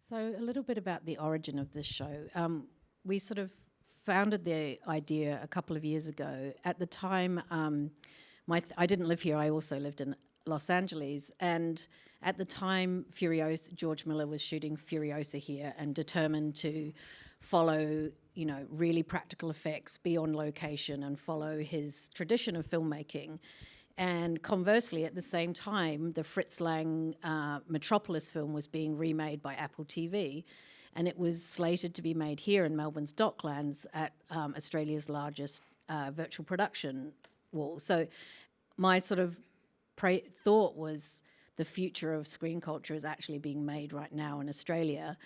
So a little bit about the origin of this show. We sort of founded the idea a couple of years ago. At the time, I didn't live here. I also lived in Los Angeles, and at the time, George Miller was shooting Furiosa here, and determined to follow, really practical effects, be on location, and follow his tradition of filmmaking. And conversely, at the same time, the Fritz Lang Metropolis film was being remade by Apple TV, and it was slated to be made here in Melbourne's Docklands at Australia's largest virtual production wall. So my sort of thought was the future of screen culture is actually being made right now in Australia.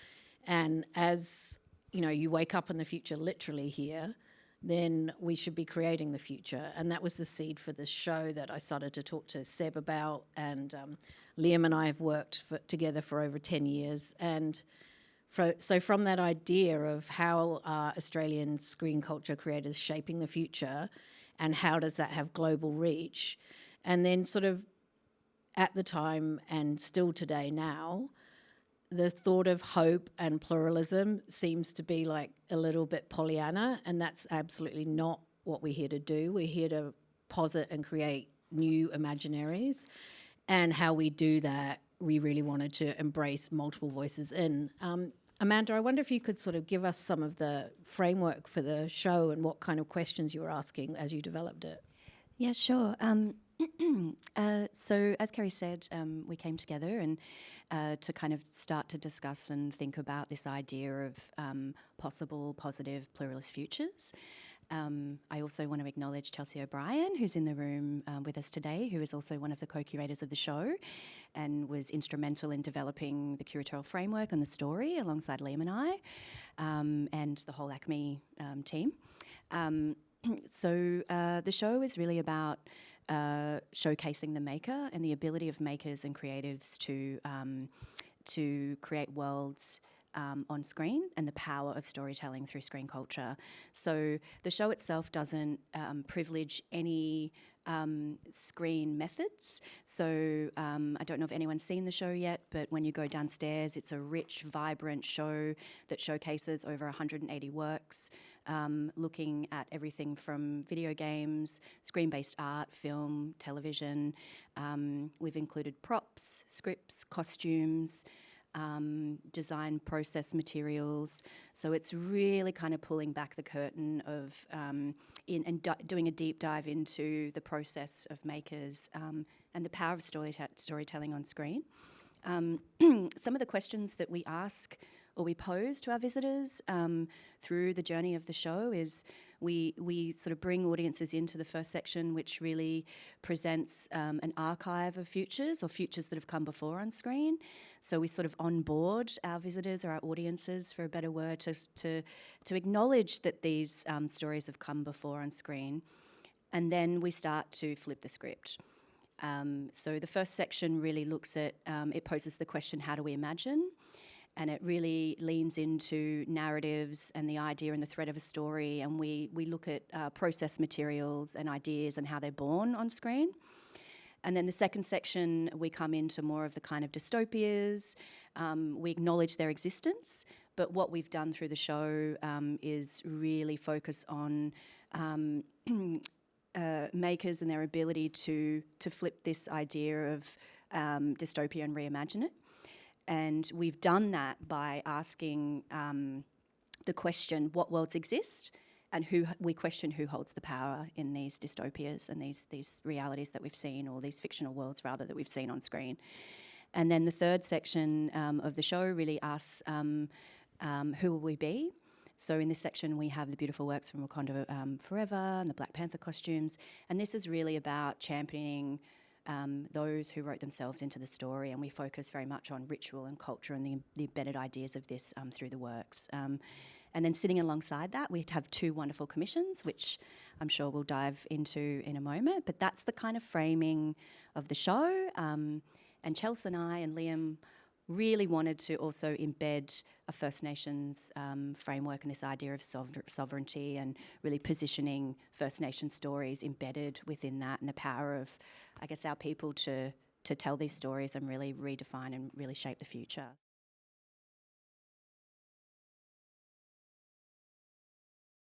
And as you wake up in the future literally here, then we should be creating the future. And that was the seed for this show that I started to talk to Seb about. And Liam and I have worked together for over 10 years. And so from that idea of how are Australian screen culture creators shaping the future, and how does that have global reach, and then sort of at the time and still today now, the thought of hope and pluralism seems to be like a little bit Pollyanna, and that's absolutely not what we're here to do. We're here to posit and create new imaginaries, and how we do that, we really wanted to embrace multiple voices in. Amanda, I wonder if you could sort of give us some of the framework for the show and what kind of questions you were asking as you developed it. Yeah, sure. So as Keri said, we came together and to kind of start to discuss and think about this idea of possible, positive, pluralist futures. I also want to acknowledge Chelsea O'Brien, who's in the room with us today, who is also one of the co-curators of the show and was instrumental in developing the curatorial framework and the story alongside Liam and I, and the whole ACMI team. So the show is really about showcasing the maker and the ability of makers and creatives to create worlds on screen, and the power of storytelling through screen culture. So the show itself doesn't privilege any screen methods. So I don't know if anyone's seen the show yet, but when you go downstairs, it's a rich, vibrant show that showcases over 180 works, looking at everything from video games, screen-based art, film, television. We've included props, scripts, costumes, design process materials. So it's really kind of pulling back the curtain of doing a deep dive into the process of makers and the power of storytelling on screen. Some of the questions that we ask or we pose to our visitors through the journey of the show is we sort of bring audiences into the first section, which really presents an archive of futures or futures that have come before on screen. So we sort of onboard our visitors or our audiences, for a better word, to acknowledge that these stories have come before on screen. And then we start to flip the script. So the first section really looks at, it poses the question, how do we imagine? And it really leans into narratives and the idea and the thread of a story, and we look at process materials and ideas and how they're born on screen. And then the second section, we come into more of the kind of dystopias. We acknowledge their existence, but what we've done through the show is really focus on makers and their ability to flip this idea of dystopia and reimagine it. And we've done that by asking the question, what worlds exist? And we question who holds the power in these dystopias and these realities that we've seen, or these fictional worlds, rather, that we've seen on screen. And then the third section of the show really asks, who will we be? So in this section, we have the beautiful works from Wakanda Forever and the Black Panther costumes. And this is really about championing those who wrote themselves into the story, and we focus very much on ritual and culture and the embedded ideas of this through the works. And then sitting alongside that, we have two wonderful commissions, which I'm sure we'll dive into in a moment, but that's the kind of framing of the show. And Chelsea and I and Liam really wanted to also embed a First Nations framework and this idea of sovereignty, and really positioning First Nation stories embedded within that, and the power of, I guess, our people to tell these stories and really redefine and really shape the future.